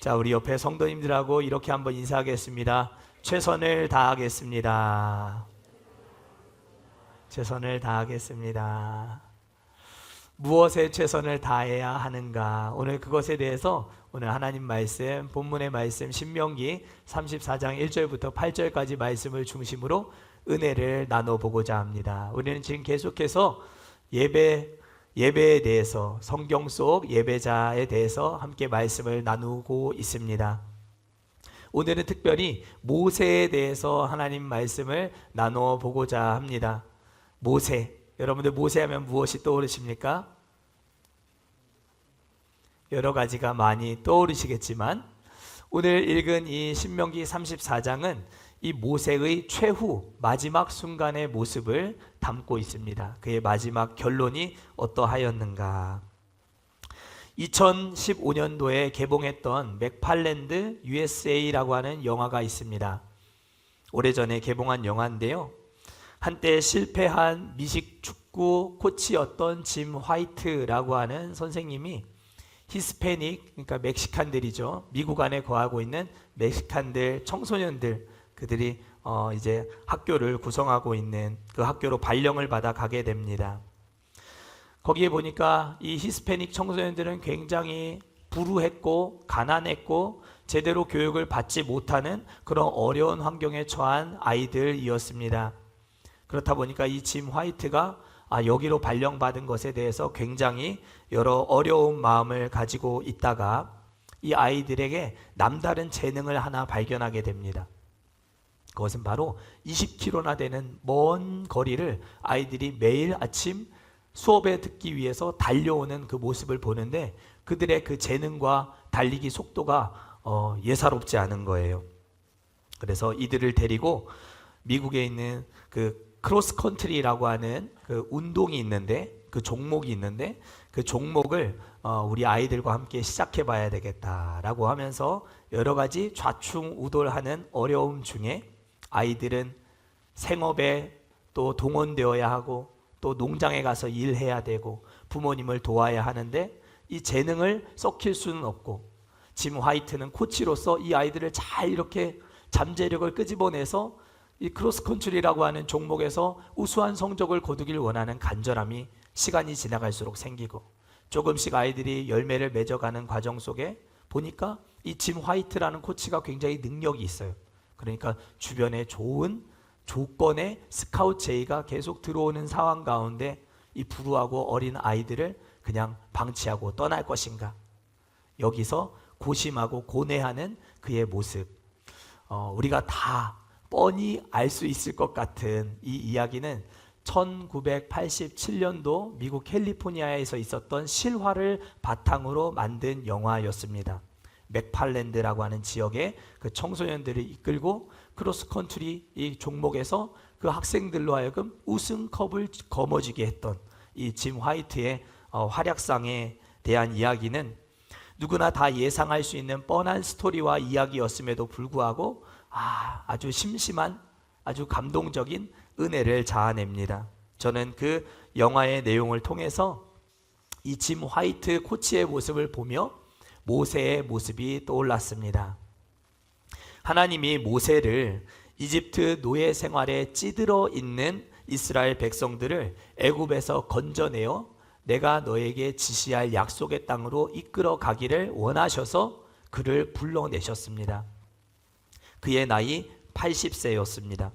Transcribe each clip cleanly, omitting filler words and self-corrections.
자, 우리 옆에 성도님들하고 이렇게 한번 인사하겠습니다. 최선을 다하겠습니다. 최선을 다하겠습니다. 무엇에 최선을 다해야 하는가? 오늘 그것에 대해서 오늘 하나님 말씀, 본문의 말씀 신명기 34장 1절부터 8절까지 말씀을 중심으로 은혜를 나눠보고자 합니다. 우리는 지금 계속해서 예배에 대해서, 성경 속 예배자에 대해서 함께 말씀을 나누고 있습니다. 오늘은 특별히 모세에 대해서 하나님 말씀을 나눠보고자 합니다. 모세, 여러분들 모세 하면 무엇이 떠오르십니까? 여러 가지가 많이 떠오르시겠지만 오늘 읽은 이 신명기 34장은 이 모세의 최후 마지막 순간의 모습을 담고 있습니다. 그의 마지막 결론이 어떠하였는가? 2015년도에 개봉했던 맥팔랜드 USA라고 하는 영화가 있습니다. 오래전에 개봉한 영화인데요, 한때 실패한 미식 축구 코치였던 짐 화이트라고 하는 선생님이 히스패닉, 그러니까 멕시칸들이죠, 미국 안에 거하고 있는 멕시칸들 청소년들, 그들이 이제 학교를 구성하고 있는 그 학교로 발령을 받아 가게 됩니다. 거기에 보니까 이 히스패닉 청소년들은 굉장히 불우했고 가난했고 제대로 교육을 받지 못하는 그런 어려운 환경에 처한 아이들이었습니다. 그렇다 보니까 이 짐 화이트가 여기로 발령받은 것에 대해서 굉장히 여러 어려운 마음을 가지고 있다가 이 아이들에게 남다른 재능을 하나 발견하게 됩니다. 그것은 바로 20km나 되는 먼 거리를 아이들이 매일 아침 수업에 듣기 위해서 달려오는 그 모습을 보는데 그들의 그 재능과 달리기 속도가 예사롭지 않은 거예요. 그래서 이들을 데리고 미국에 있는 그 크로스컨트리라고 하는 그 운동이 있는데, 그 종목이 있는데 그 종목을 우리 아이들과 함께 시작해 봐야 되겠다라고 하면서 여러 가지 좌충우돌하는 어려움 중에 아이들은 생업에 또 동원되어야 하고 또 농장에 가서 일해야 되고 부모님을 도와야 하는데 이 재능을 썩힐 수는 없고, 짐 화이트는 코치로서 이 아이들을 잘 이렇게 잠재력을 끄집어내서 이 크로스컨트리라고 하는 종목에서 우수한 성적을 거두길 원하는 간절함이 시간이 지나갈수록 생기고, 조금씩 아이들이 열매를 맺어가는 과정 속에 보니까 이 짐 화이트라는 코치가 굉장히 능력이 있어요. 그러니까 주변에 좋은 조건의 스카우트 제의가 계속 들어오는 상황 가운데 이 불우하고 어린 아이들을 그냥 방치하고 떠날 것인가? 여기서 고심하고 고뇌하는 그의 모습, 우리가 다 뻔히 알 수 있을 것 같은 이 이야기는 1987년도 미국 캘리포니아에서 있었던 실화를 바탕으로 만든 영화였습니다. 맥팔랜드라고 하는 지역의 그 청소년들을 이끌고 크로스컨트리 이 종목에서 그 학생들로 하여금 우승컵을 거머쥐게 했던 이 짐 화이트의 활약상에 대한 이야기는 누구나 다 예상할 수 있는 뻔한 스토리와 이야기였음에도 불구하고 아주 심심한 아주 감동적인 은혜를 자아냅니다. 저는 그 영화의 내용을 통해서 이 짐 화이트 코치의 모습을 보며 모세의 모습이 떠올랐습니다. 하나님이 모세를 이집트 노예 생활에 찌들어 있는 이스라엘 백성들을 애굽에서 건져내어 내가 너에게 지시할 약속의 땅으로 이끌어 가기를 원하셔서 그를 불러내셨습니다. 그의 나이 80세였습니다.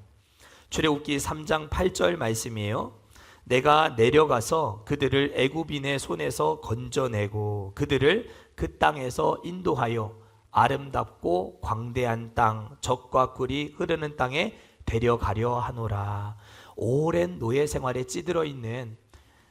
출애굽기 3장 8절 말씀이에요. 내가 내려가서 그들을 애굽인의 손에서 건져내고 그들을 그 땅에서 인도하여 아름답고 광대한 땅, 젖과 꿀이 흐르는 땅에 데려가려 하노라. 오랜 노예 생활에 찌들어 있는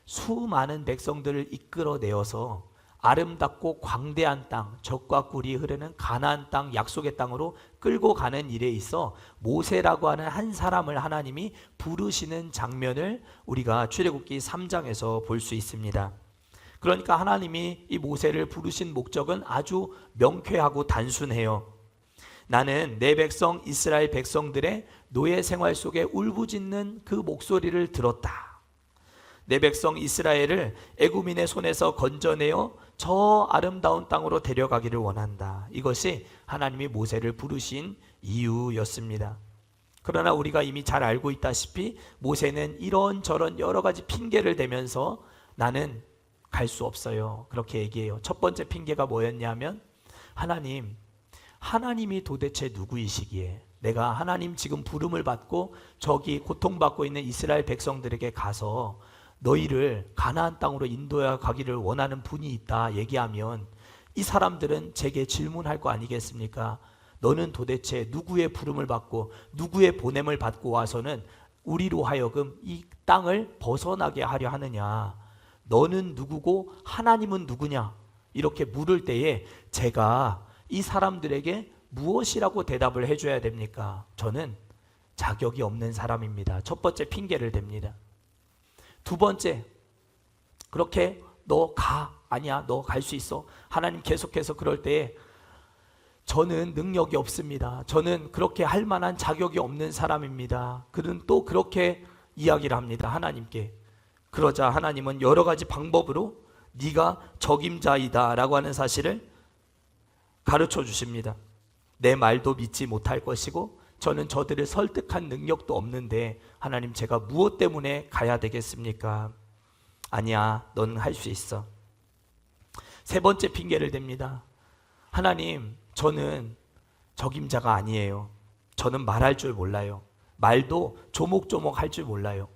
수많은 백성들을 이끌어내어서 아름답고 광대한 땅, 젖과 꿀이 흐르는 가나안 땅, 약속의 땅으로 끌고 가는 일에 있어 모세라고 하는 한 사람을 하나님이 부르시는 장면을 우리가 출애굽기 3장에서 볼 수 있습니다. 그러니까 하나님이 이 모세를 부르신 목적은 아주 명쾌하고 단순해요. 나는 내 백성 이스라엘 백성들의 노예 생활 속에 울부짖는 그 목소리를 들었다. 내 백성 이스라엘을 애굽인의 손에서 건져내어 저 아름다운 땅으로 데려가기를 원한다. 이것이 하나님이 모세를 부르신 이유였습니다. 그러나 우리가 이미 잘 알고 있다시피 모세는 이런저런 여러 가지 핑계를 대면서 나는 갈 수 없어요, 그렇게 얘기해요. 첫 번째 핑계가 뭐였냐면 하나님이 도대체 누구이시기에 내가 하나님 지금 부름을 받고 저기 고통받고 있는 이스라엘 백성들에게 가서 너희를 가나안 땅으로 인도해 가기를 원하는 분이 있다 얘기하면 이 사람들은 제게 질문할 거 아니겠습니까? 너는 도대체 누구의 부름을 받고 누구의 보냄을 받고 와서는 우리로 하여금 이 땅을 벗어나게 하려 하느냐? 너는 누구고 하나님은 누구냐? 이렇게 물을 때에 제가 이 사람들에게 무엇이라고 대답을 해줘야 됩니까? 저는 자격이 없는 사람입니다. 첫 번째 핑계를 댑니다. 두 번째, 그렇게 너 가. 아니야, 너 갈 수 있어. 하나님 계속해서 그럴 때에 저는 능력이 없습니다. 저는 그렇게 할 만한 자격이 없는 사람입니다. 그는 또 그렇게 이야기를 합니다, 하나님께. 그러자 하나님은 여러 가지 방법으로 네가 적임자이다 라고 하는 사실을 가르쳐 주십니다. 내 말도 믿지 못할 것이고 저는 저들을 설득한 능력도 없는데 하나님, 제가 무엇 때문에 가야 되겠습니까? 아니야, 넌 할 수 있어. 세 번째 핑계를 댑니다. 하나님, 저는 적임자가 아니에요. 저는 말할 줄 몰라요. 말도 조목조목 할 줄 몰라요.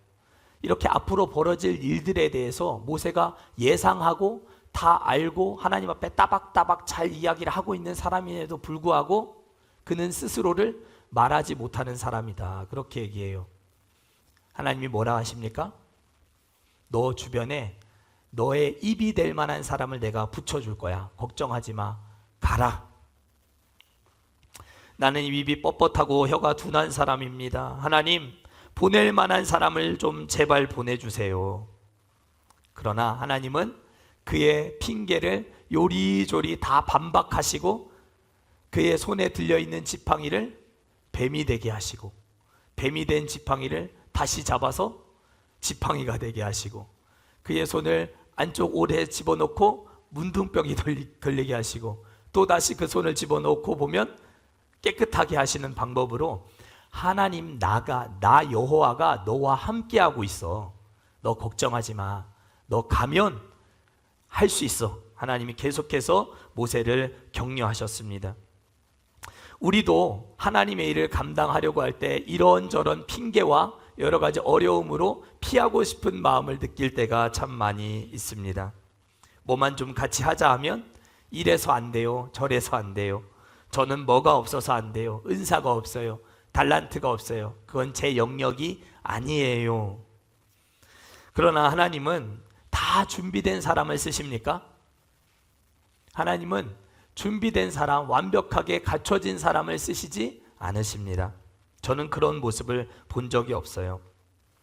이렇게 앞으로 벌어질 일들에 대해서 모세가 예상하고 다 알고 하나님 앞에 따박따박 잘 이야기를 하고 있는 사람임에도 불구하고 그는 스스로를 말하지 못하는 사람이다, 그렇게 얘기해요. 하나님이 뭐라 하십니까? 너 주변에 너의 입이 될 만한 사람을 내가 붙여줄 거야. 걱정하지 마. 가라. 나는 입이 뻣뻣하고 혀가 둔한 사람입니다. 하나님, 보낼 만한 사람을 좀 제발 보내주세요. 그러나 하나님은 그의 핑계를 요리조리 다 반박하시고 그의 손에 들려있는 지팡이를 뱀이 되게 하시고 뱀이 된 지팡이를 다시 잡아서 지팡이가 되게 하시고 그의 손을 안쪽 오래 집어넣고 문둥병이 걸리게 하시고 또 다시 그 손을 집어넣고 보면 깨끗하게 하시는 방법으로 하나님, 나 여호와가 너와 함께하고 있어. 너 걱정하지 마. 너 가면 할 수 있어. 하나님이 계속해서 모세를 격려하셨습니다. 우리도 하나님의 일을 감당하려고 할 때 이런저런 핑계와 여러 가지 어려움으로 피하고 싶은 마음을 느낄 때가 참 많이 있습니다. 뭐만 좀 같이 하자 하면 이래서 안 돼요, 저래서 안 돼요, 저는 뭐가 없어서 안 돼요, 은사가 없어요, 달란트가 없어요, 그건 제 영역이 아니에요. 그러나 하나님은 다 준비된 사람을 쓰십니까? 하나님은 준비된 사람, 완벽하게 갖춰진 사람을 쓰시지 않으십니다. 저는 그런 모습을 본 적이 없어요.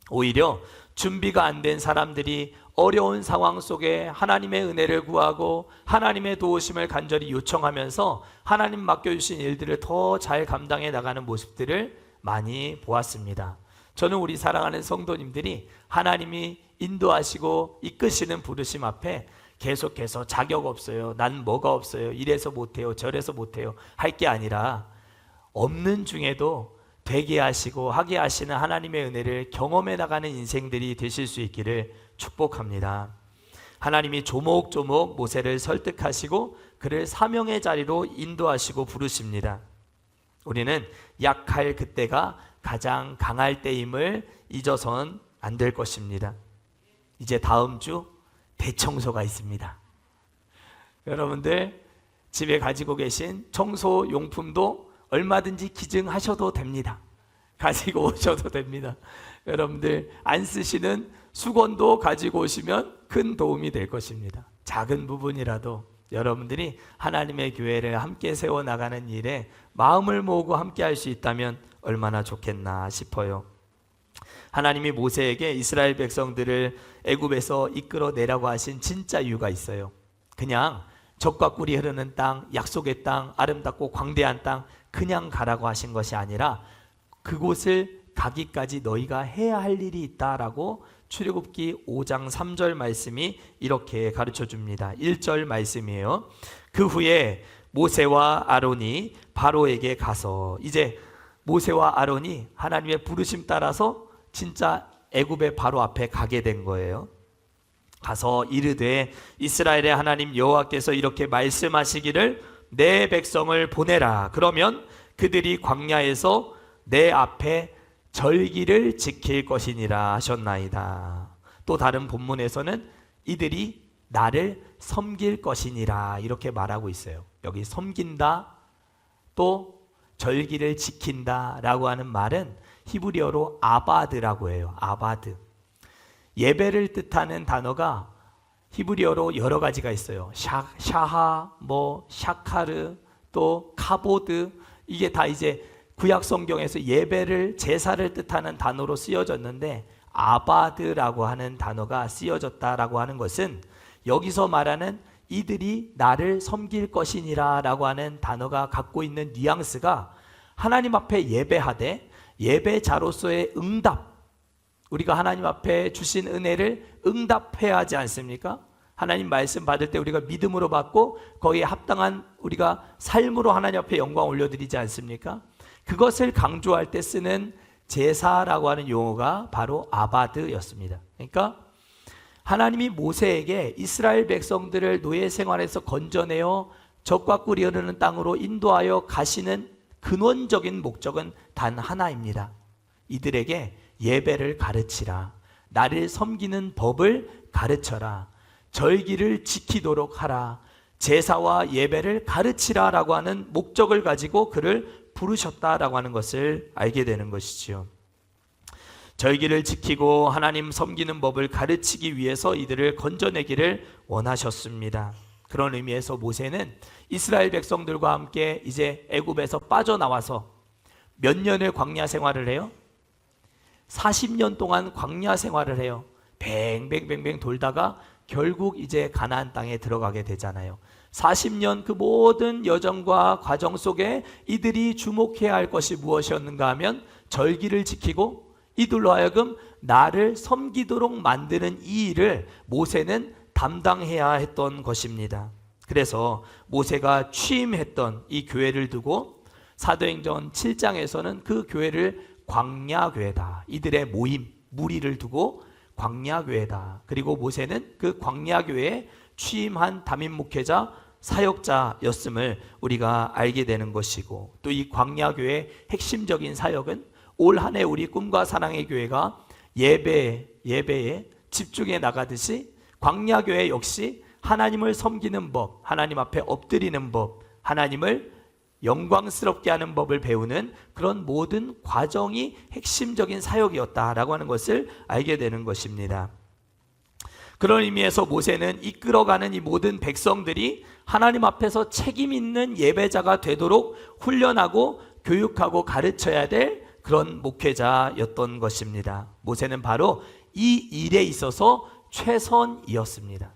오히려 준비가 안 된 사람들이 어려운 상황 속에 하나님의 은혜를 구하고 하나님의 도우심을 간절히 요청하면서 하나님 맡겨주신 일들을 더 잘 감당해 나가는 모습들을 많이 보았습니다. 저는 우리 사랑하는 성도님들이 하나님이 인도하시고 이끄시는 부르심 앞에 계속해서 자격 없어요, 난 뭐가 없어요, 이래서 못해요, 저래서 못해요 할 게 아니라 없는 중에도 되게 하시고 하게 하시는 하나님의 은혜를 경험해 나가는 인생들이 되실 수 있기를 축복합니다. 하나님이 조목조목 모세를 설득하시고 그를 사명의 자리로 인도하시고 부르십니다. 우리는 약할 그때가 가장 강할 때임을 잊어선 안 될 것입니다. 이제 다음 주 대청소가 있습니다. 여러분들 집에 가지고 계신 청소 용품도 얼마든지 기증하셔도 됩니다. 가지고 오셔도 됩니다. 여러분들 안 쓰시는 수건도 가지고 오시면 큰 도움이 될 것입니다. 작은 부분이라도 여러분들이 하나님의 교회를 함께 세워나가는 일에 마음을 모으고 함께 할 수 있다면 얼마나 좋겠나 싶어요. 하나님이 모세에게 이스라엘 백성들을 애굽에서 이끌어내라고 하신 진짜 이유가 있어요. 그냥 젖과 꿀이 흐르는 땅, 약속의 땅, 아름답고 광대한 땅 그냥 가라고 하신 것이 아니라 그곳을 가기까지 너희가 해야 할 일이 있다라고 출애굽기 5장 3절 말씀이 이렇게 가르쳐 줍니다. 1절 말씀이에요. 그 후에 모세와 아론이 바로에게 가서, 이제 모세와 아론이 하나님의 부르심 따라서 진짜 애굽의 바로 앞에 가게 된 거예요. 가서 이르되 이스라엘의 하나님 여호와께서 이렇게 말씀하시기를 내 백성을 보내라. 그러면 그들이 광야에서 내 앞에 절기를 지킬 것이니라 하셨나이다. 또 다른 본문에서는 이들이 나를 섬길 것이니라 이렇게 말하고 있어요. 여기 섬긴다, 또 절기를 지킨다 라고 하는 말은 히브리어로 아바드라고 해요. 아바드. 예배를 뜻하는 단어가 히브리어로 여러 가지가 있어요. 샤하, 샤카르, 또 카보드. 이게 다 이제 구약 성경에서 예배를, 제사를 뜻하는 단어로 쓰여졌는데, 아바드라고 하는 단어가 쓰여졌다라고 하는 것은 여기서 말하는 이들이 나를 섬길 것이니라 라고 하는 단어가 갖고 있는 뉘앙스가 하나님 앞에 예배하되 예배자로서의 응답, 우리가 하나님 앞에 주신 은혜를 응답해야 하지 않습니까? 하나님 말씀 받을 때 우리가 믿음으로 받고 거기에 합당한 우리가 삶으로 하나님 앞에 영광 올려드리지 않습니까? 그것을 강조할 때 쓰는 제사라고 하는 용어가 바로 아바드였습니다. 그러니까 하나님이 모세에게 이스라엘 백성들을 노예 생활에서 건져내어 적과 꿀이 흐르는 땅으로 인도하여 가시는 근원적인 목적은 단 하나입니다. 이들에게 예배를 가르치라. 나를 섬기는 법을 가르쳐라. 절기를 지키도록 하라. 제사와 예배를 가르치라 라고 하는 목적을 가지고 그를 부르셨다라고 하는 것을 알게 되는 것이지요. 절기를 지키고 하나님 섬기는 법을 가르치기 위해서 이들을 건져내기를 원하셨습니다. 그런 의미에서 모세는 이스라엘 백성들과 함께 이제 애굽에서 빠져나와서 몇 년을 광야 생활을 해요? 40년 동안 광야 생활을 해요. 뱅뱅뱅뱅 돌다가 결국 이제 가나안 땅에 들어가게 되잖아요. 40년 그 모든 여정과 과정 속에 이들이 주목해야 할 것이 무엇이었는가 하면 절기를 지키고 이들로 하여금 나를 섬기도록 만드는 이 일을 모세는 담당해야 했던 것입니다. 그래서 모세가 취임했던 이 교회를 두고 사도행전 7장에서는 그 교회를 광야교회다, 이들의 모임, 무리를 두고 광야교회다. 그리고 모세는 그 광야교회에 취임한 담임 목회자, 사역자였음을 우리가 알게 되는 것이고, 또 이 광야교회의 핵심적인 사역은 올 한 해 우리 꿈과 사랑의 교회가 예배에 집중해 나가듯이 광야교회 역시 하나님을 섬기는 법, 하나님 앞에 엎드리는 법, 하나님을 영광스럽게 하는 법을 배우는 그런 모든 과정이 핵심적인 사역이었다라고 하는 것을 알게 되는 것입니다. 그런 의미에서 모세는 이끌어가는 이 모든 백성들이 하나님 앞에서 책임 있는 예배자가 되도록 훈련하고 교육하고 가르쳐야 될 그런 목회자였던 것입니다. 모세는 바로 이 일에 있어서 최선이었습니다.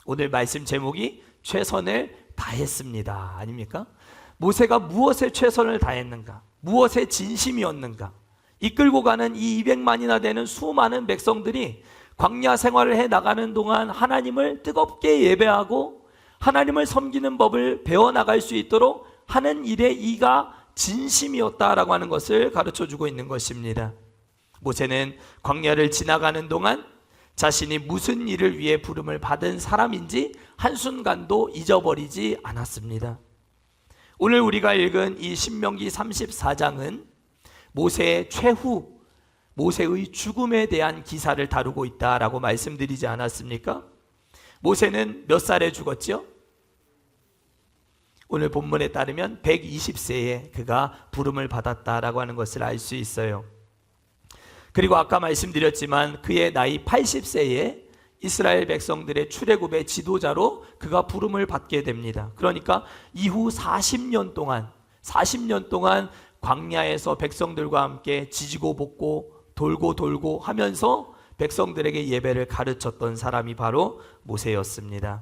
오늘 말씀 제목이 최선을 다했습니다 아닙니까? 모세가 무엇에 최선을 다했는가? 무엇에 진심이었는가? 이끌고 가는 이 200만이나 되는 수많은 백성들이 광야 생활을 해 나가는 동안 하나님을 뜨겁게 예배하고 하나님을 섬기는 법을 배워나갈 수 있도록 하는 일에 이가 진심이었다라고 하는 것을 가르쳐주고 있는 것입니다. 모세는 광야를 지나가는 동안 자신이 무슨 일을 위해 부름을 받은 사람인지 한순간도 잊어버리지 않았습니다. 오늘 우리가 읽은 이 신명기 34장은 모세의 최후, 모세의 죽음에 대한 기사를 다루고 있다라고 말씀드리지 않았습니까? 모세는 몇 살에 죽었죠? 오늘 본문에 따르면 120세에 그가 부름을 받았다라고 하는 것을 알 수 있어요. 그리고 아까 말씀드렸지만 그의 나이 80세에 이스라엘 백성들의 출애굽의 지도자로 그가 부름을 받게 됩니다. 그러니까 이후 40년 동안 광야에서 백성들과 함께 지지고 볶고 돌고 하면서 백성들에게 예배를 가르쳤던 사람이 바로 모세였습니다.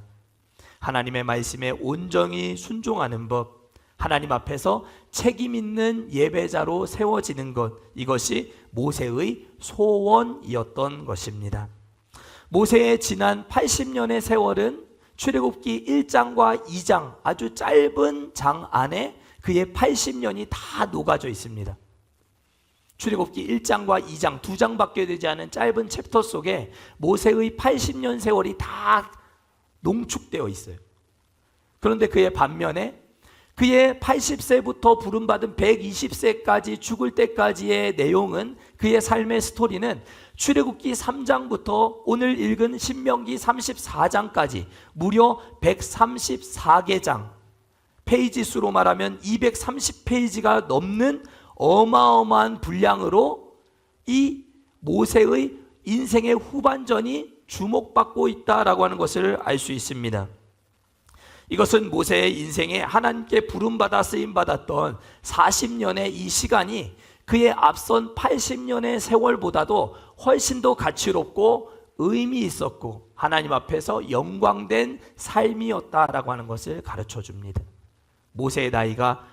하나님의 말씀에 온전히 순종하는 법, 하나님 앞에서 책임 있는 예배자로 세워지는 것, 이것이 모세의 소원이었던 것입니다. 모세의 지난 80년의 세월은 출애굽기 1장과 2장 아주 짧은 장 안에 그의 80년이 다 녹아져 있습니다. 출애굽기 1장과 2장 두 장밖에 되지 않은 짧은 챕터 속에 모세의 80년 세월이 다 농축되어 있어요. 그런데 그의 반면에 그의 80세부터 부름받은 120세까지 죽을 때까지의 내용은, 그의 삶의 스토리는 출애굽기 3장부터 오늘 읽은 신명기 34장까지 무려 134개 장, 페이지 수로 말하면 230페이지가 넘는 어마어마한 분량으로 이 모세의 인생의 후반전이 주목받고 있다라고 하는 것을 알 수 있습니다. 이것은 모세의 인생에 하나님께 부름받아 쓰임받았던 40년의 이 시간이 그의 앞선 80년의 세월보다도 훨씬 더 가치롭고 의미 있었고 하나님 앞에서 영광된 삶이었다라고 하는 것을 가르쳐 줍니다. 모세의 나이가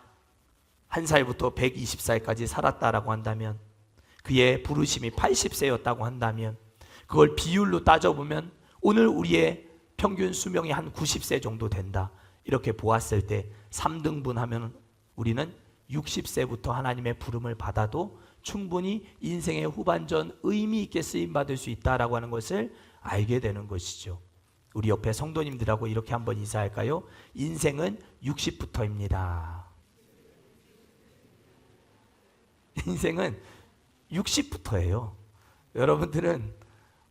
1살부터 120살까지 살았다라고 한다면, 그의 부르심이 80세였다고 한다면, 그걸 비율로 따져보면 오늘 우리의 평균 수명이 한 90세 정도 된다. 이렇게 보았을 때 3등분하면 우리는 60세부터 하나님의 부름을 받아도 충분히 인생의 후반전 의미 있게 쓰임받을 수 있다라고 하는 것을 알게 되는 것이죠. 우리 옆에 성도님들하고 이렇게 한번 인사할까요? 인생은 60부터입니다. 인생은 60부터예요. 여러분들은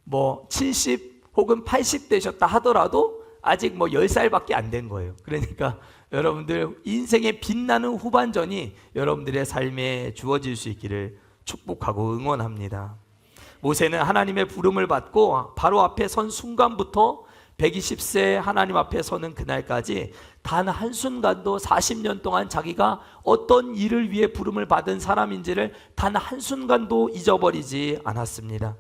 뭐 70 혹은 80 되셨다 하더라도 아직 뭐 10살밖에 안 된 거예요. 그러니까 여러분들 인생의 빛나는 후반전이 여러분들의 삶에 주어질 수 있기를 축복하고 응원합니다. 모세는 하나님의 부름을 받고 바로 앞에 선 순간부터 120세 하나님 앞에 서는 그날까지 단 한순간도 40년 동안 자기가 어떤 일을 위해 부름을 받은 사람인지를 단 한순간도 잊어버리지 않았습니다.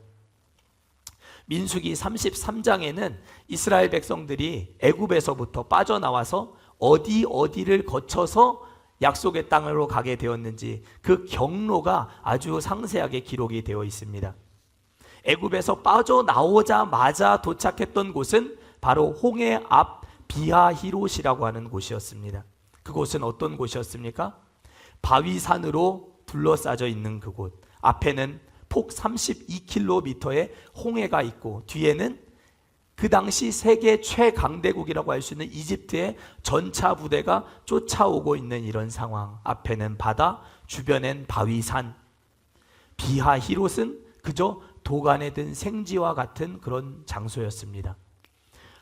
민수기 33장에는 이스라엘 백성들이 애굽에서부터 빠져나와서 어디를 거쳐서 약속의 땅으로 가게 되었는지 그 경로가 아주 상세하게 기록이 되어 있습니다. 애굽에서 빠져나오자마자 도착했던 곳은 바로 홍해 앞 비하히롯이라고 하는 곳이었습니다. 그곳은 어떤 곳이었습니까? 바위산으로 둘러싸져 있는 그곳, 앞에는 폭 32km의 홍해가 있고 뒤에는 그 당시 세계 최강대국이라고 할 수 있는 이집트의 전차 부대가 쫓아오고 있는 이런 상황. 앞에는 바다, 주변엔 바위산. 비하히롯은 그저 도간에 든 생지와 같은 그런 장소였습니다.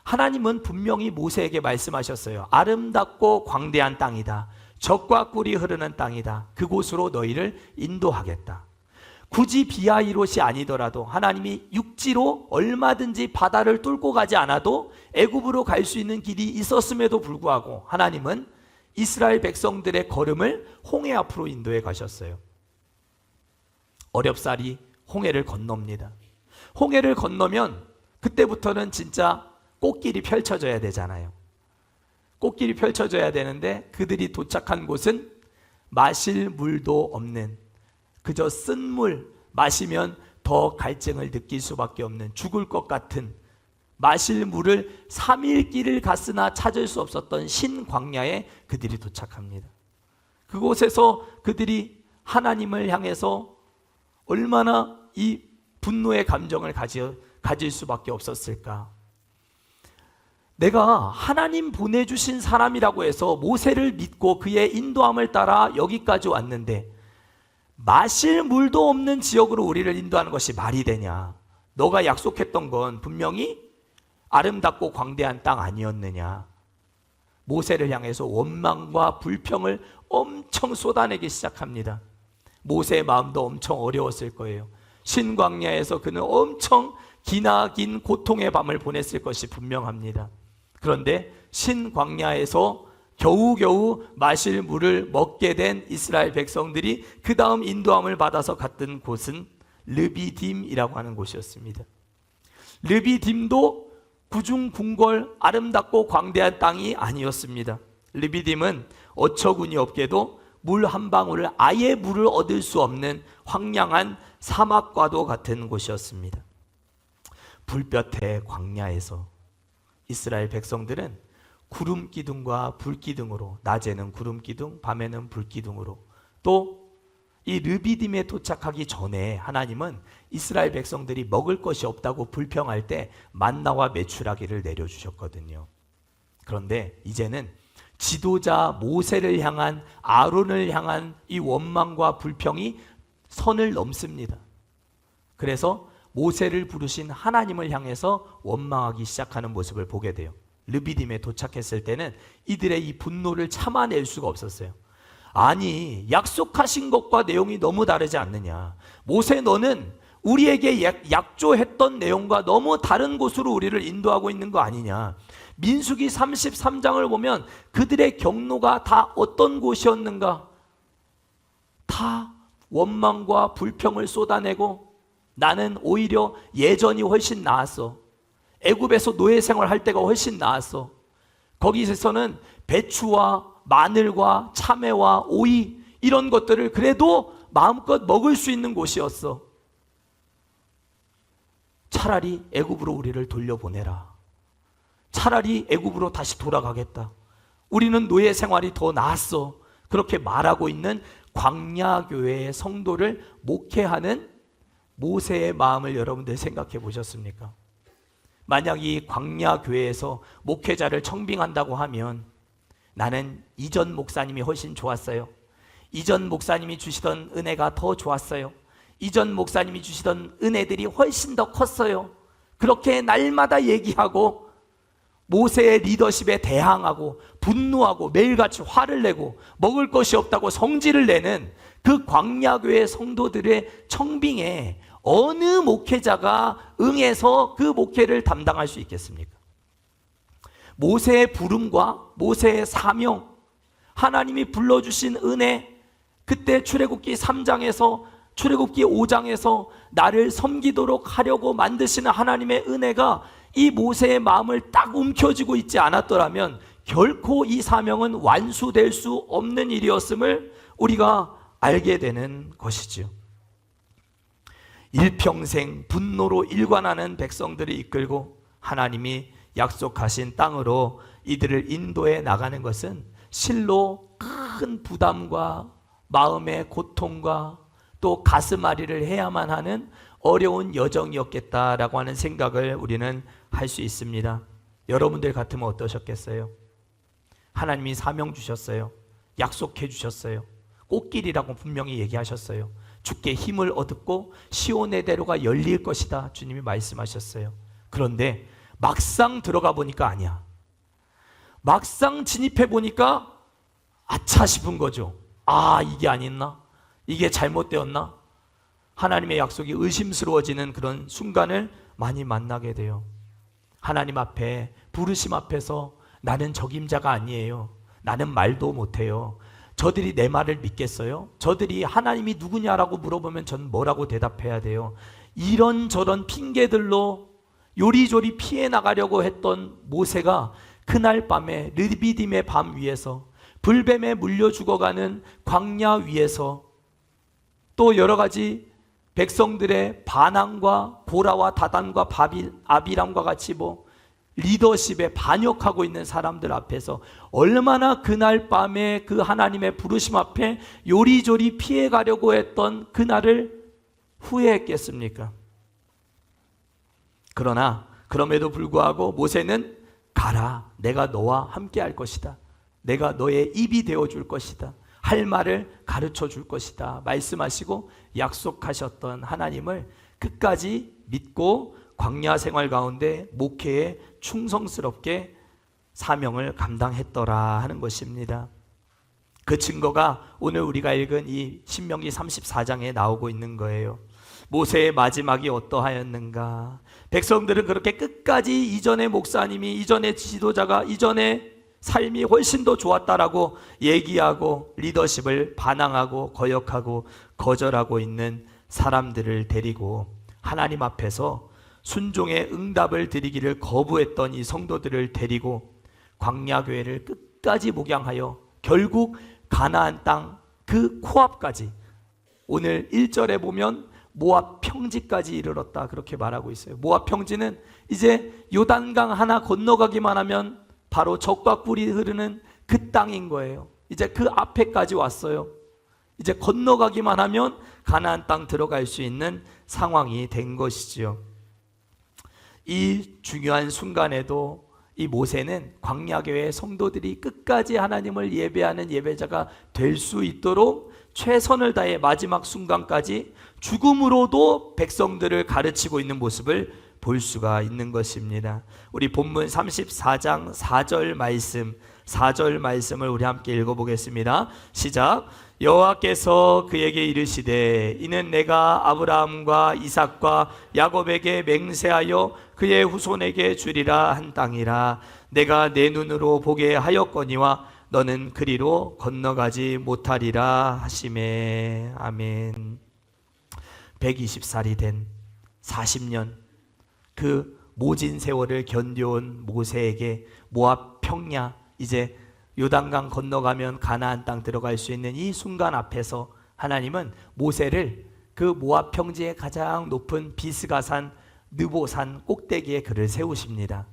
하나님은 분명히 모세에게 말씀하셨어요. 아름답고 광대한 땅이다. 젖과 꿀이 흐르는 땅이다. 그곳으로 너희를 인도하겠다. 굳이 비하히롯이 아니더라도 하나님이 육지로 얼마든지 바다를 뚫고 가지 않아도 애굽으로 갈 수 있는 길이 있었음에도 불구하고 하나님은 이스라엘 백성들의 걸음을 홍해 앞으로 인도해 가셨어요. 어렵사리 홍해를 건넙니다. 홍해를 건너면 그때부터는 진짜 꽃길이 펼쳐져야 되잖아요. 꽃길이 펼쳐져야 되는데 그들이 도착한 곳은 마실 물도 없는, 그저 쓴 물 마시면 더 갈증을 느낄 수밖에 없는, 죽을 것 같은, 마실 물을 3일 길을 갔으나 찾을 수 없었던 신광야에 그들이 도착합니다. 그곳에서 그들이 하나님을 향해서 얼마나 이 분노의 감정을 가질 수밖에 없었을까. 내가 하나님 보내주신 사람이라고 해서 모세를 믿고 그의 인도함을 따라 여기까지 왔는데 마실 물도 없는 지역으로 우리를 인도하는 것이 말이 되냐? 너가 약속했던 건 분명히 아름답고 광대한 땅 아니었느냐? 모세를 향해서 원망과 불평을 엄청 쏟아내기 시작합니다. 모세의 마음도 엄청 어려웠을 거예요. 신광야에서 그는 엄청 기나긴 고통의 밤을 보냈을 것이 분명합니다. 그런데 신광야에서 겨우겨우 마실 물을 먹게 된 이스라엘 백성들이 그 다음 인도함을 받아서 갔던 곳은 르비딤이라고 하는 곳이었습니다. 르비딤도 구중궁궐 아름답고 광대한 땅이 아니었습니다. 르비딤은 어처구니 없게도 물 한 방울을 아예 물을 얻을 수 없는 황량한 사막과도 같은 곳이었습니다. 불볕의 광야에서 이스라엘 백성들은 구름 기둥과 불 기둥으로, 낮에는 구름 기둥, 밤에는 불 기둥으로, 또 이 르비딤에 도착하기 전에 하나님은 이스라엘 백성들이 먹을 것이 없다고 불평할 때 만나와 메추라기를 내려주셨거든요. 그런데 이제는 지도자 모세를 향한, 아론을 향한 이 원망과 불평이 선을 넘습니다. 그래서 모세를 부르신 하나님을 향해서 원망하기 시작하는 모습을 보게 돼요. 르비딤에 도착했을 때는 이들의 이 분노를 참아낼 수가 없었어요. 아니, 약속하신 것과 내용이 너무 다르지 않느냐. 모세, 너는 우리에게 약조했던 내용과 너무 다른 곳으로 우리를 인도하고 있는 거 아니냐. 민수기 33장을 보면 그들의 경로가 다 어떤 곳이었는가? 다 원망과 불평을 쏟아내고, 나는 오히려 예전이 훨씬 나았어. 애굽에서 노예 생활할 때가 훨씬 나았어. 거기서는 배추와 마늘과 참외와 오이, 이런 것들을 그래도 마음껏 먹을 수 있는 곳이었어. 차라리 애굽으로 우리를 돌려보내라. 차라리 애굽으로 다시 돌아가겠다. 우리는 노예 생활이 더 나았어. 그렇게 말하고 있는 광야교회의 성도를 목회하는 모세의 마음을 여러분들 생각해 보셨습니까? 만약 이 광야교회에서 목회자를 청빙한다고 하면, 나는 이전 목사님이 훨씬 좋았어요. 이전 목사님이 주시던 은혜가 더 좋았어요. 이전 목사님이 주시던 은혜들이 훨씬 더 컸어요. 그렇게 날마다 얘기하고 모세의 리더십에 대항하고 분노하고 매일같이 화를 내고 먹을 것이 없다고 성질을 내는 그 광야교회 성도들의 청빙에 어느 목회자가 응해서 그 목회를 담당할 수 있겠습니까? 모세의 부름과 모세의 사명, 하나님이 불러주신 은혜, 그때 출애굽기 3장에서 출애굽기 5장에서 나를 섬기도록 하려고 만드시는 하나님의 은혜가 이 모세의 마음을 딱 움켜쥐고 있지 않았더라면 결코 이 사명은 완수될 수 없는 일이었음을 우리가 알게 되는 것이지요. 일평생 분노로 일관하는 백성들을 이끌고 하나님이 약속하신 땅으로 이들을 인도해 나가는 것은 실로 큰 부담과 마음의 고통과 또 가슴앓이를 해야만 하는 어려운 여정이었겠다라고 하는 생각을 우리는 할 수 있습니다. 여러분들 같으면 어떠셨겠어요? 하나님이 사명 주셨어요. 약속해 주셨어요. 꽃길이라고 분명히 얘기하셨어요. 주께 힘을 얻고 시온의 대로가 열릴 것이다, 주님이 말씀하셨어요. 그런데 막상 들어가 보니까 아니야. 막상 진입해 보니까 아차 싶은 거죠. 아, 이게 아니었나? 이게 잘못되었나? 하나님의 약속이 의심스러워지는 그런 순간을 많이 만나게 돼요. 하나님 앞에, 부르심 앞에서 나는 적임자가 아니에요. 나는 말도 못해요. 저들이 내 말을 믿겠어요? 저들이 하나님이 누구냐라고 물어보면 전 뭐라고 대답해야 돼요? 이런저런 핑계들로 요리조리 피해 나가려고 했던 모세가 그날 밤에 르비딤의 밤 위에서, 불뱀에 물려 죽어가는 광야 위에서, 또 여러 가지 백성들의 반항과 고라와 다단과 아비람과 같이 리더십에 반역하고 있는 사람들 앞에서 얼마나 그날 밤에 그 하나님의 부르심 앞에 요리조리 피해가려고 했던 그날을 후회했겠습니까? 그러나 그럼에도 불구하고 모세는 가라, 내가 너와 함께 할 것이다. 내가 너의 입이 되어줄 것이다. 할 말을 가르쳐 줄 것이다 말씀하시고 약속하셨던 하나님을 끝까지 믿고 광야 생활 가운데 목회에 충성스럽게 사명을 감당했더라 하는 것입니다. 그 증거가 오늘 우리가 읽은 이 신명기 34장에 나오고 있는 거예요. 모세의 마지막이 어떠하였는가? 백성들은 그렇게 끝까지 이전의 목사님이, 이전의 지도자가, 이전의 삶이 훨씬 더 좋았다라고 얘기하고 리더십을 반항하고 거역하고 거절하고 있는 사람들을 데리고 하나님 앞에서 순종의 응답을 드리기를 거부했던 이 성도들을 데리고 광야교회를 끝까지 목양하여 결국 가나안 땅 그 코앞까지, 오늘 1절에 보면 모압 평지까지 이르렀다 그렇게 말하고 있어요. 모압 평지는 이제 요단강 하나 건너가기만 하면 바로 젖과 꿀이 흐르는 그 땅인 거예요. 이제 그 앞에까지 왔어요. 이제 건너가기만 하면 가나안 땅 들어갈 수 있는 상황이 된 것이지요. 이 중요한 순간에도 이 모세는 광야교회 성도들이 끝까지 하나님을 예배하는 예배자가 될 수 있도록 최선을 다해 마지막 순간까지 죽음으로도 백성들을 가르치고 있는 모습을 볼 수가 있는 것입니다. 우리 본문 34장 4절 말씀을 우리 함께 읽어보겠습니다. 시작. 여호와께서 그에게 이르시되 이는 내가 아브라함과 이삭과 야곱에게 맹세하여 그의 후손에게 주리라 한 땅이라. 내가 내 눈으로 보게 하였거니와 너는 그리로 건너가지 못하리라 하시매. 아멘. 120살이 된 40년 그 모진 세월을 견뎌온 모세에게 모압 평야, 이제 요단강 건너가면 가나안 땅 들어갈 수 있는 이 순간 앞에서 하나님은 모세를 그 모압 평지의 가장 높은 비스가산 느보산 꼭대기에 그를 세우십니다.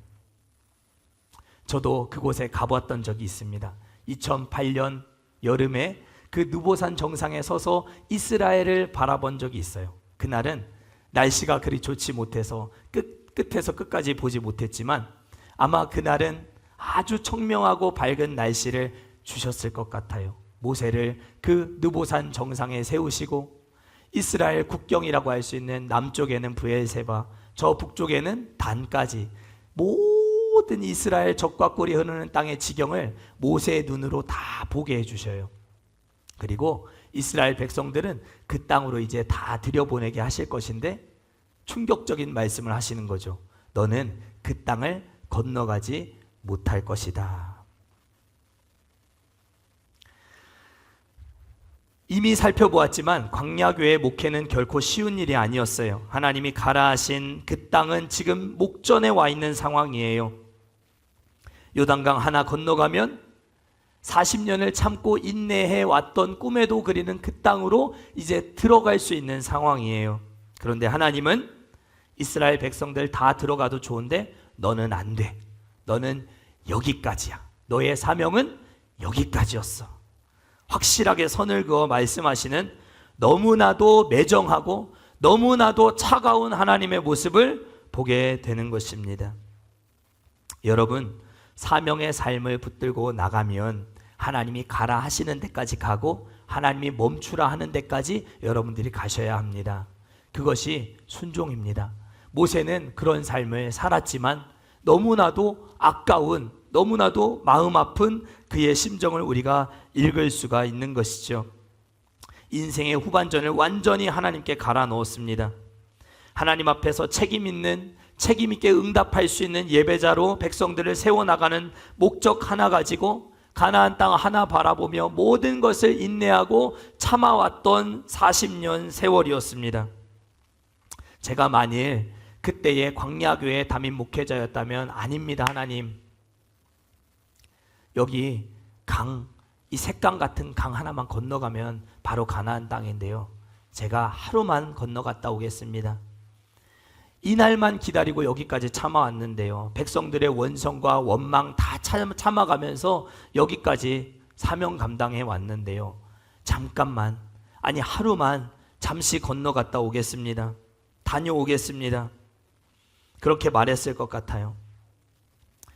저도 그곳에 가봤던 적이 있습니다. 2008년 여름에 그 느보산 정상에 서서 이스라엘을 바라본 적이 있어요. 그날은 날씨가 그리 좋지 못해서 끝에서 끝까지 보지 못했지만 아마 그날은 아주 청명하고 밝은 날씨를 주셨을 것 같아요. 모세를 그 느보산 정상에 세우시고 이스라엘 국경이라고 할 수 있는 남쪽에는 브엘세바, 저 북쪽에는 단까지 모든 이스라엘 젖과 꿀이 흐르는 땅의 지경을 모세의 눈으로 다 보게 해주셔요. 그리고 이스라엘 백성들은 그 땅으로 이제 다 들여보내게 하실 것인데 충격적인 말씀을 하시는 거죠. 너는 그 땅을 건너가지 못할 것이다. 이미 살펴보았지만 광야교회 목회는 결코 쉬운 일이 아니었어요. 하나님이 가라 하신 그 땅은 지금 목전에 와 있는 상황이에요. 요단강 하나 건너가면 40년을 참고 인내해 왔던 꿈에도 그리는 그 땅으로 이제 들어갈 수 있는 상황이에요. 그런데 하나님은 이스라엘 백성들 다 들어가도 좋은데 너는 안 돼. 너는 여기까지야. 너의 사명은 여기까지였어. 확실하게 선을 그어 말씀하시는 너무나도 매정하고 너무나도 차가운 하나님의 모습을 보게 되는 것입니다. 여러분, 사명의 삶을 붙들고 나가면 하나님이 가라 하시는 데까지 가고 하나님이 멈추라 하는 데까지 여러분들이 가셔야 합니다. 그것이 순종입니다. 모세는 그런 삶을 살았지만 너무나도 아까운, 너무나도 마음 아픈 그의 심정을 우리가 읽을 수가 있는 것이죠. 인생의 후반전을 완전히 하나님께 갈아 넣었습니다. 하나님 앞에서 책임 있게 응답할 수 있는 예배자로 백성들을 세워나가는 목적 하나 가지고 가나안 땅 하나 바라보며 모든 것을 인내하고 참아왔던 40년 세월이었습니다. 제가 만일 그때의 광야교회 담임 목회자였다면 아닙니다. 하나님, 여기 강, 이 색강 같은 강 하나만 건너가면 바로 가나안 땅인데요, 제가 하루만 건너갔다 오겠습니다. 이날만 기다리고 여기까지 참아왔는데요, 백성들의 원성과 원망 다 참아가면서 여기까지 사명 감당해 왔는데요, 잠깐만, 아니 하루만 잠시 건너갔다 오겠습니다. 다녀오겠습니다. 그렇게 말했을 것 같아요.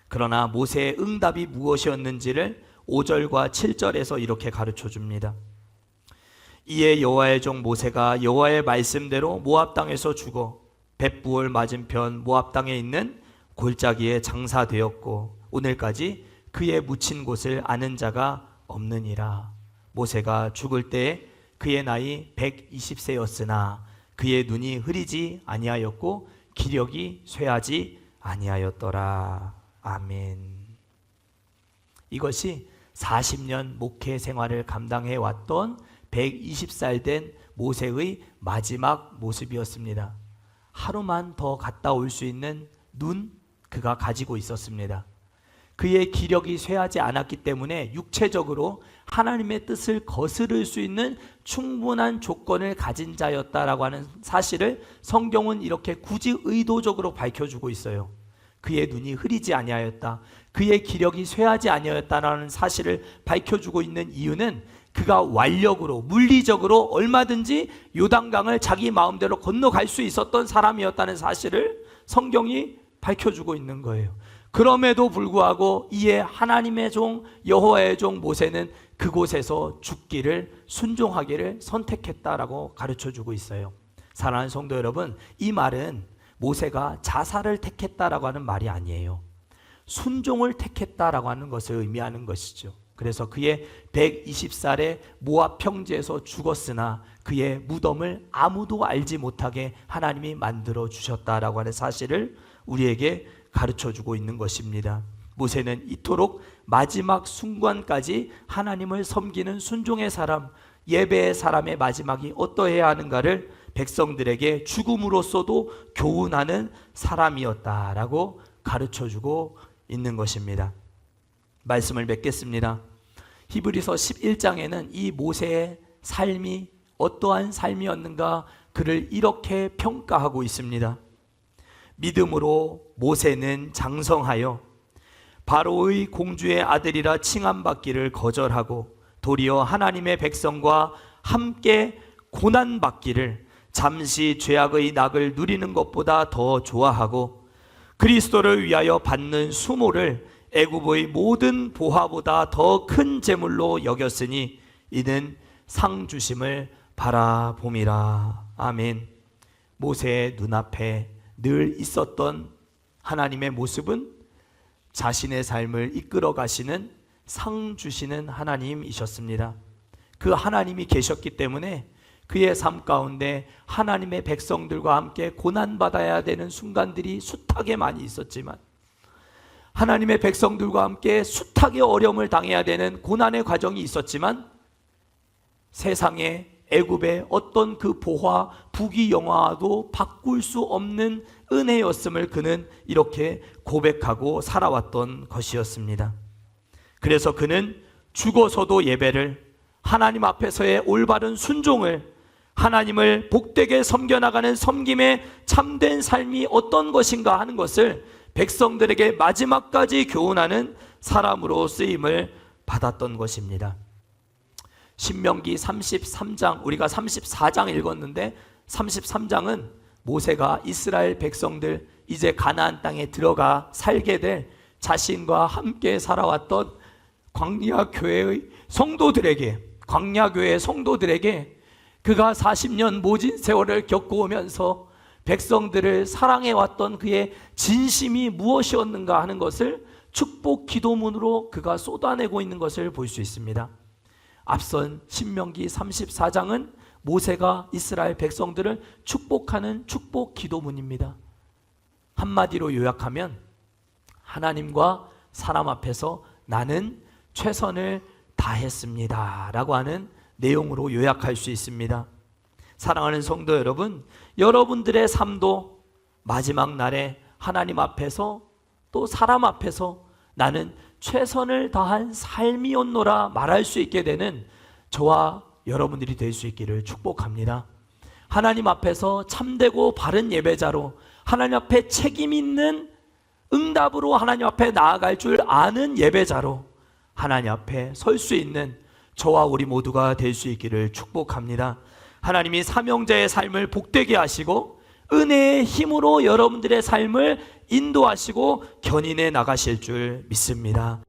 그러나 모세의 응답이 무엇이었는지를 5절과 7절에서 이렇게 가르쳐 줍니다. 이에 여호와의 종 모세가 여호와의 말씀대로 모압 땅에서 죽어 벳부올 맞은편 모압 땅에 있는 골짜기에 장사되었고 오늘까지 그의 묻힌 곳을 아는 자가 없느니라. 모세가 죽을 때 그의 나이 120세였으나 그의 눈이 흐리지 아니하였고 기력이 쇠하지 아니하였더라. 아멘. 이것이 40년 목회 생활을 감당해 왔던 120살 된 모세의 마지막 모습이었습니다. 하루만 더 갔다 올 수 있는 눈, 그가 가지고 있었습니다. 그의 기력이 쇠하지 않았기 때문에 육체적으로 하나님의 뜻을 거스를 수 있는 충분한 조건을 가진 자였다라고 하는 사실을 성경은 이렇게 굳이 의도적으로 밝혀주고 있어요. 그의 눈이 흐리지 아니하였다, 그의 기력이 쇠하지 아니하였다라는 사실을 밝혀주고 있는 이유는 그가 완력으로, 물리적으로 얼마든지 요단강을 자기 마음대로 건너갈 수 있었던 사람이었다는 사실을 성경이 밝혀주고 있는 거예요. 그럼에도 불구하고 이에 하나님의 종 여호와의 종 모세는 그곳에서 죽기를, 순종하기를 선택했다라고 가르쳐주고 있어요. 사랑하는 성도 여러분, 이 말은 모세가 자살을 택했다라고 하는 말이 아니에요. 순종을 택했다라고 하는 것을 의미하는 것이죠. 그래서 그의 120살에 모압 평지에서 죽었으나 그의 무덤을 아무도 알지 못하게 하나님이 만들어 주셨다라고 하는 사실을 우리에게 가르쳐주고 있는 것입니다. 모세는 이토록 마지막 순간까지 하나님을 섬기는 순종의 사람, 예배의 사람의 마지막이 어떠해야 하는가를 백성들에게 죽음으로써도 교훈하는 사람이었다라고 가르쳐주고 있는 것입니다. 말씀을 맺겠습니다. 히브리서 11장에는 이 모세의 삶이 어떠한 삶이었는가 그를 이렇게 평가하고 있습니다. 믿음으로 모세는 장성하여 바로의 공주의 아들이라 칭함받기를 거절하고 도리어 하나님의 백성과 함께 고난받기를 잠시 죄악의 낙을 누리는 것보다 더 좋아하고 그리스도를 위하여 받는 수모를 애굽의 모든 보화보다 더 큰 재물로 여겼으니 이는 상 주심을 바라봄이라. 아멘. 모세의 눈앞에 늘 있었던 하나님의 모습은 자신의 삶을 이끌어 가시는 상 주시는 하나님이셨습니다. 그 하나님이 계셨기 때문에 그의 삶 가운데 하나님의 백성들과 함께 고난받아야 되는 순간들이 숱하게 많이 있었지만, 하나님의 백성들과 함께 숱하게 어려움을 당해야 되는 고난의 과정이 있었지만, 세상에 애굽의 어떤 그 보화, 부귀영화도 바꿀 수 없는 은혜였음을 그는 이렇게 고백하고 살아왔던 것이었습니다. 그래서 그는 죽어서도 예배를, 하나님 앞에서의 올바른 순종을, 하나님을 복되게 섬겨나가는 섬김의 참된 삶이 어떤 것인가 하는 것을 백성들에게 마지막까지 교훈하는 사람으로 쓰임을 받았던 것입니다. 신명기 33장, 우리가 34장 읽었는데 33장은 모세가 이스라엘 백성들 이제 가나안 땅에 들어가 살게 될 자신과 함께 살아왔던 광야교회의 성도들에게, 광야교회 성도들에게 그가 40년 모진 세월을 겪어오면서 백성들을 사랑해왔던 그의 진심이 무엇이었는가 하는 것을 축복 기도문으로 그가 쏟아내고 있는 것을 볼 수 있습니다. 앞선 신명기 34장은 모세가 이스라엘 백성들을 축복하는 축복 기도문입니다. 한마디로 요약하면 하나님과 사람 앞에서 나는 최선을 다했습니다 라고 하는 내용으로 요약할 수 있습니다. 사랑하는 성도 여러분, 여러분들의 삶도 마지막 날에 하나님 앞에서 또 사람 앞에서 나는 최선을 다한 삶이었노라 말할 수 있게 되는 저와 여러분들이 될 수 있기를 축복합니다. 하나님 앞에서 참되고 바른 예배자로, 하나님 앞에 책임 있는 응답으로 하나님 앞에 나아갈 줄 아는 예배자로 하나님 앞에 설 수 있는 저와 우리 모두가 될 수 있기를 축복합니다. 하나님이 사명자의 삶을 복되게 하시고 은혜의 힘으로 여러분들의 삶을 인도하시고 견인해 나가실 줄 믿습니다.